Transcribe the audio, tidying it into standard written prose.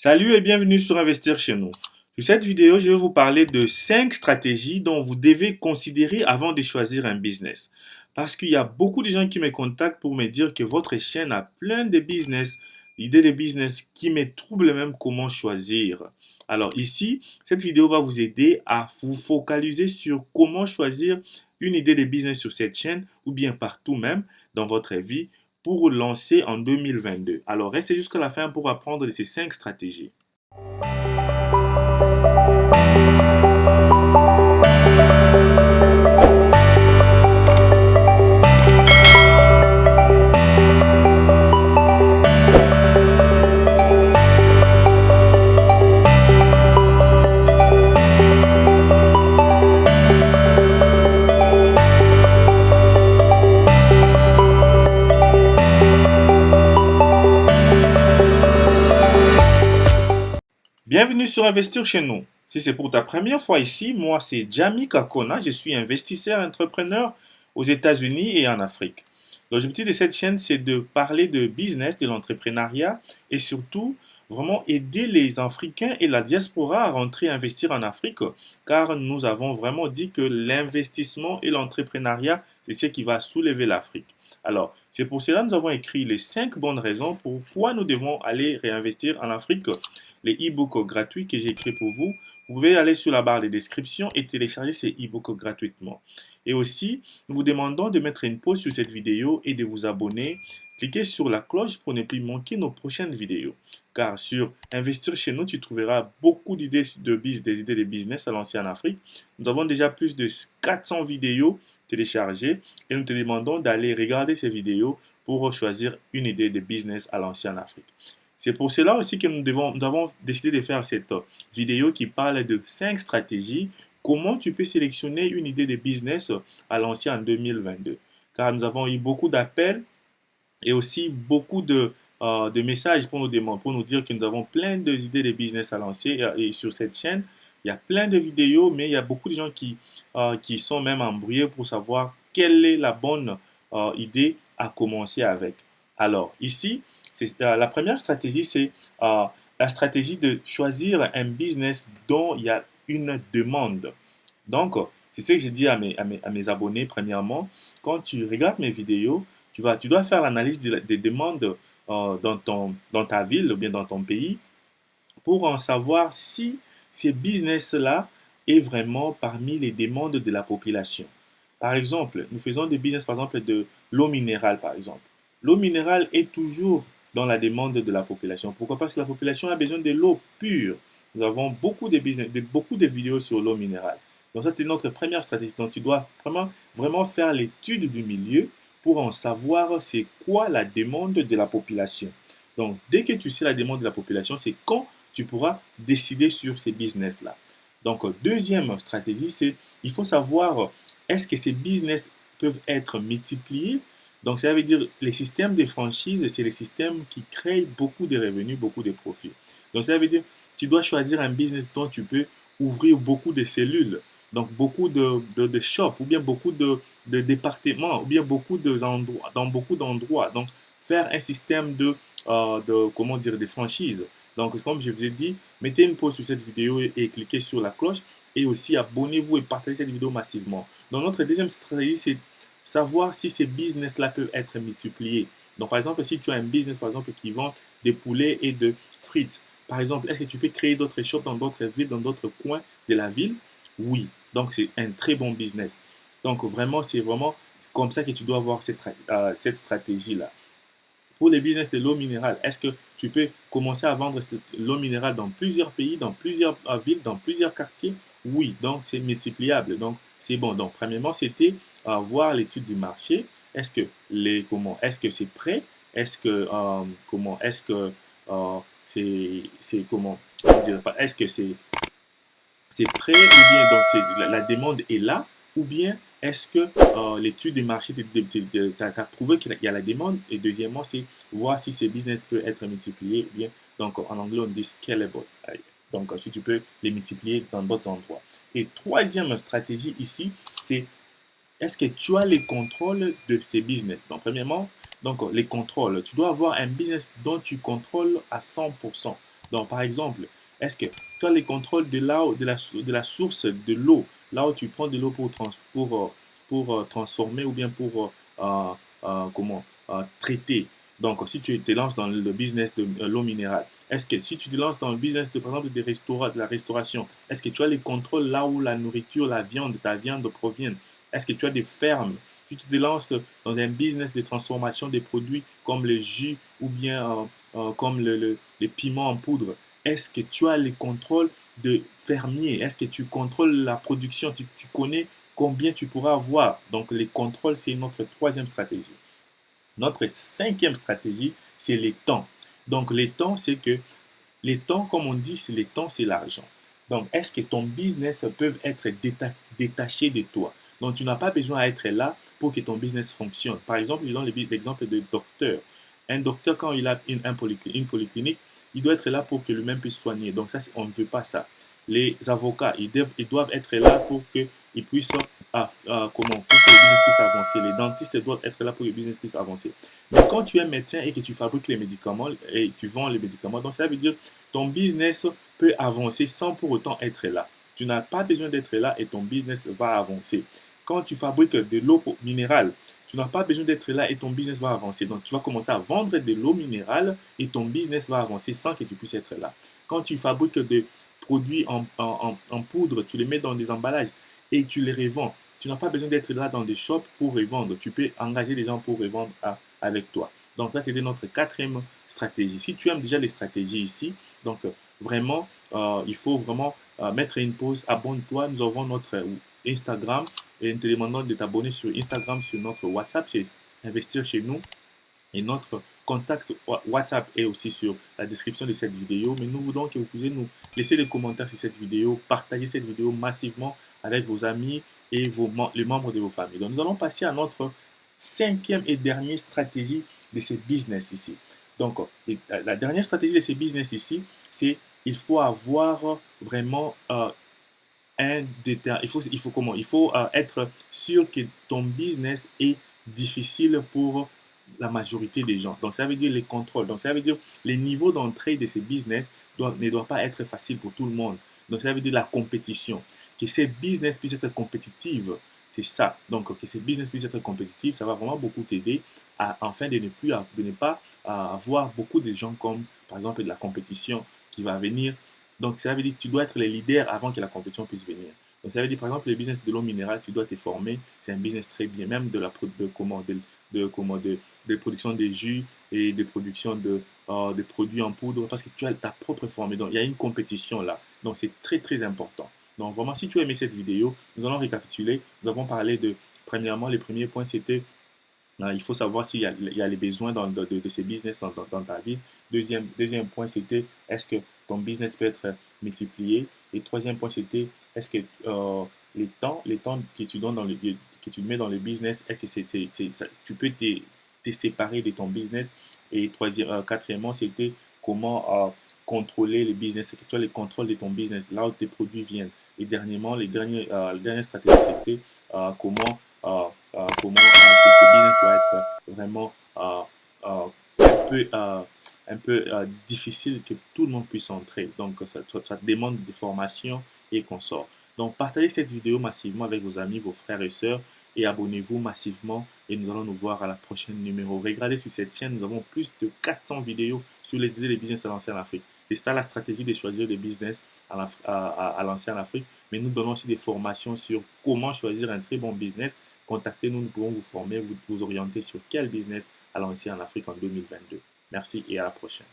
Salut et bienvenue sur Investir chez nous. Sur cette vidéo, je vais vous parler de 5 stratégies dont vous devez considérer avant de choisir un business. Parce qu'il y a beaucoup de gens qui me contactent pour me dire que votre chaîne a plein de business, idées de business qui me troublent même comment choisir. Alors ici, cette vidéo va vous aider à vous focaliser sur comment choisir une idée de business sur cette chaîne ou bien partout même dans votre vie pour lancer en 2022. Alors, restez jusqu'à la fin pour apprendre de ces 5 stratégies. Bienvenue sur Investir chez nous. Si c'est pour ta première fois ici, moi c'est Jamie Kakona, je suis investisseur entrepreneur aux États-Unis et en Afrique. L'objectif de cette chaîne, c'est de parler de business, de l'entrepreneuriat et surtout vraiment aider les Africains et la diaspora à rentrer investir en Afrique car nous avons vraiment dit que l'investissement et l'entrepreneuriat, c'est ce qui va soulever l'Afrique. Alors, c'est pour cela que nous avons écrit les 5 bonnes raisons pourquoi nous devons aller réinvestir en Afrique, les e-books gratuits que j'ai écrits pour vous. Vous pouvez aller sur la barre de description et télécharger ces e-books gratuitement. Et aussi, nous vous demandons de mettre une pause sur cette vidéo et de vous abonner. Cliquez sur la cloche pour ne plus manquer nos prochaines vidéos. Car sur Investir chez nous, tu trouveras beaucoup d'idées des idées de business à lancer en Afrique. Nous avons déjà plus de 400 vidéos téléchargées et nous te demandons d'aller regarder ces vidéos pour choisir une idée de business à lancer en Afrique. C'est pour cela aussi que nous avons décidé de faire cette vidéo qui parle de 5 stratégies. Comment tu peux sélectionner une idée de business à lancer en 2022. Car nous avons eu beaucoup d'appels et aussi beaucoup de messages pour nous dire que nous avons plein d'idées de business à lancer. Et sur cette chaîne, il y a plein de vidéos, mais il y a beaucoup de gens qui sont même embrouillés pour savoir quelle est la bonne idée à commencer avec. Alors, ici, la première stratégie, c'est la stratégie de choisir un business dont il y a une demande. Donc, c'est ce que j'ai dit à mes abonnés premièrement. Quand tu regardes mes vidéos, tu dois faire l'analyse des demandes dans ta ville ou bien dans ton pays pour en savoir si ces business-là est vraiment parmi les demandes de la population. Par exemple, nous faisons des business, par exemple, de l'eau minérale, par exemple. L'eau minérale est toujours dans la demande de la population. Pourquoi? Parce que la population a besoin de l'eau pure. Nous avons beaucoup de vidéos sur l'eau minérale. Donc, ça, c'est notre première stratégie. Donc, tu dois vraiment faire l'étude du milieu pour en savoir c'est quoi la demande de la population. Donc, dès que tu sais la demande de la population, c'est quand tu pourras décider sur ces business-là. Donc, deuxième stratégie, c'est il faut savoir est-ce que ces business peuvent être multipliés. Donc, ça veut dire les systèmes de franchise, c'est les systèmes qui créent beaucoup de revenus, beaucoup de profits. Donc, ça veut dire tu dois choisir un business dont tu peux ouvrir beaucoup de cellules, donc beaucoup de shops, ou bien beaucoup de départements, ou bien dans beaucoup d'endroits. Donc, faire un système comment dire, de franchise. Donc, comme je vous ai dit, mettez une pause sur cette vidéo et cliquez sur la cloche. Et aussi, abonnez-vous et partagez cette vidéo massivement. Donc, notre deuxième stratégie, c'est savoir si ces business-là peuvent être multipliés. Donc, par exemple, si tu as un business, par exemple, qui vend des poulets et de frites, par exemple, est-ce que tu peux créer d'autres shops dans d'autres villes, dans d'autres coins de la ville? Oui. Donc, c'est un très bon business. Donc, vraiment, c'est vraiment comme ça que tu dois avoir cette stratégie-là. Pour les business de l'eau minérale, est-ce que tu peux commencer à vendre l'eau minérale dans plusieurs pays, dans plusieurs villes, dans plusieurs quartiers? Oui, donc c'est multipliable. Donc, c'est bon. Donc, premièrement, c'était voir l'étude du marché. Est-ce que c'est prêt? Est-ce que c'est comment dire, est-ce que c'est prêt ou bien donc la demande est là ou bien est-ce que l'étude des marchés t'a prouvé qu'il y a la demande et deuxièmement c'est voir si ces business peuvent être multipliés ou bien donc en anglais on dit scalable donc si tu peux les multiplier dans d'autres endroits et troisième stratégie ici c'est est-ce que tu as les contrôles de ces business donc premièrement donc les contrôles tu dois avoir un business dont tu contrôles à 100%. Donc, par exemple, est-ce que tu as les contrôles de là, de la source de l'eau, là où tu prends de l'eau pour transformer ou bien pour traiter. Donc, si tu te lances dans le business de l'eau minérale, est-ce que si tu te lances dans le business de, par exemple, des restaurants, de la restauration, est-ce que tu as les contrôles là où la nourriture, ta viande proviennent? Est-ce que tu as des fermes? Si tu te lances dans un business de transformation des produits comme le jus ou bien comme les piments en poudre, est-ce que tu as les contrôles de fermier? Est-ce que tu contrôles la production? Tu connais combien tu pourras avoir? Donc, les contrôles, c'est notre troisième stratégie. Notre cinquième stratégie, c'est les temps. Donc, les temps, c'est que les temps, comme on dit, c'est les temps, c'est l'argent. Donc, est-ce que ton business peut être détaché de toi? Donc, tu n'as pas besoin d'être là pour que ton business fonctionne. Par exemple, je donne l'exemple de docteur. Un docteur, quand il a une polyclinique, il doit être là pour que lui-même puisse soigner. Donc, ça, on ne veut pas ça. Les avocats, ils doivent être là pour qu'ils puissent, pour que le business puisse avancer. Les dentistes doivent être là pour que le business puisse avancer. Mais quand tu es médecin et que tu fabriques les médicaments et tu vends les médicaments, donc ça veut dire ton business peut avancer sans pour autant être là. Tu n'as pas besoin d'être là et ton business va avancer. Quand tu fabriques de l'eau minérale, tu n'as pas besoin d'être là et ton business va avancer. Donc, tu vas commencer à vendre de l'eau minérale et ton business va avancer sans que tu puisses être là. Quand tu fabriques des produits en poudre, tu les mets dans des emballages et tu les revends. Tu n'as pas besoin d'être là dans des shops pour revendre. Tu peux engager des gens pour revendre avec toi. Donc, ça, c'était notre quatrième stratégie. Si tu aimes déjà les stratégies ici, donc vraiment, il faut vraiment mettre une pause. Abonne-toi. Nous avons notre Instagram et nous te demandons de t'abonner sur Instagram, sur notre WhatsApp, c'est Investir chez nous. Et notre contact WhatsApp est aussi sur la description de cette vidéo. Mais nous voulons que vous puissiez nous laisser des commentaires sur cette vidéo, partager cette vidéo massivement avec vos amis et les membres de vos familles. Donc, nous allons passer à notre cinquième et dernière stratégie de ces business ici. Donc, la dernière stratégie de ces business ici, c'est il faut avoir vraiment il faut être sûr que ton business est difficile pour la majorité des gens. Donc, ça veut dire les contrôles. Donc, ça veut dire les niveaux d'entrée de ces business ne doivent pas être faciles pour tout le monde. Donc, ça veut dire la compétition. Que ces business puissent être compétitifs, c'est ça. Donc, que ces business puissent être compétitifs, ça va vraiment beaucoup t'aider afin de ne pas avoir beaucoup de gens comme, par exemple, de la compétition qui va venir. Donc, ça veut dire que tu dois être le leader avant que la compétition puisse venir. Donc, ça veut dire, par exemple, le business de l'eau minérale, tu dois te former. C'est un business très bien, même de production de jus et de production de produits en poudre, parce que tu as ta propre formule. Donc, il y a une compétition là. Donc, c'est très, très important. Donc, vraiment, si tu as aimé cette vidéo, nous allons récapituler. Nous avons parlé premièrement, les premiers points, c'était il faut savoir s'il y a les besoins de ces business dans ta vie. Deuxième point, c'était est-ce que ton business peut être multiplié? Et troisième point, c'était est-ce que les temps que tu donnes que tu mets dans le business, est-ce que tu peux te séparer de ton business? Et quatrièmement, c'était comment contrôler le business, c'est que tu as le contrôle de ton business, là où tes produits viennent. Et dernièrement, la dernière stratégie, c'était comment ce business doit être vraiment un peu difficile que tout le monde puisse entrer. Donc, ça demande des formations et qu'on sort. Donc, partagez cette vidéo massivement avec vos amis, vos frères et sœurs et abonnez-vous massivement et nous allons nous voir à la prochaine numéro. Regardez sur cette chaîne, nous avons plus de 400 vidéos sur les idées de business à lancer en Afrique. C'est ça la stratégie de choisir des business à lancer en Afrique. Mais nous donnons aussi des formations sur comment choisir un très bon business. Contactez-nous, nous pouvons vous former, vous orienter sur quel business à lancer en Afrique en 2022. Merci et à la prochaine.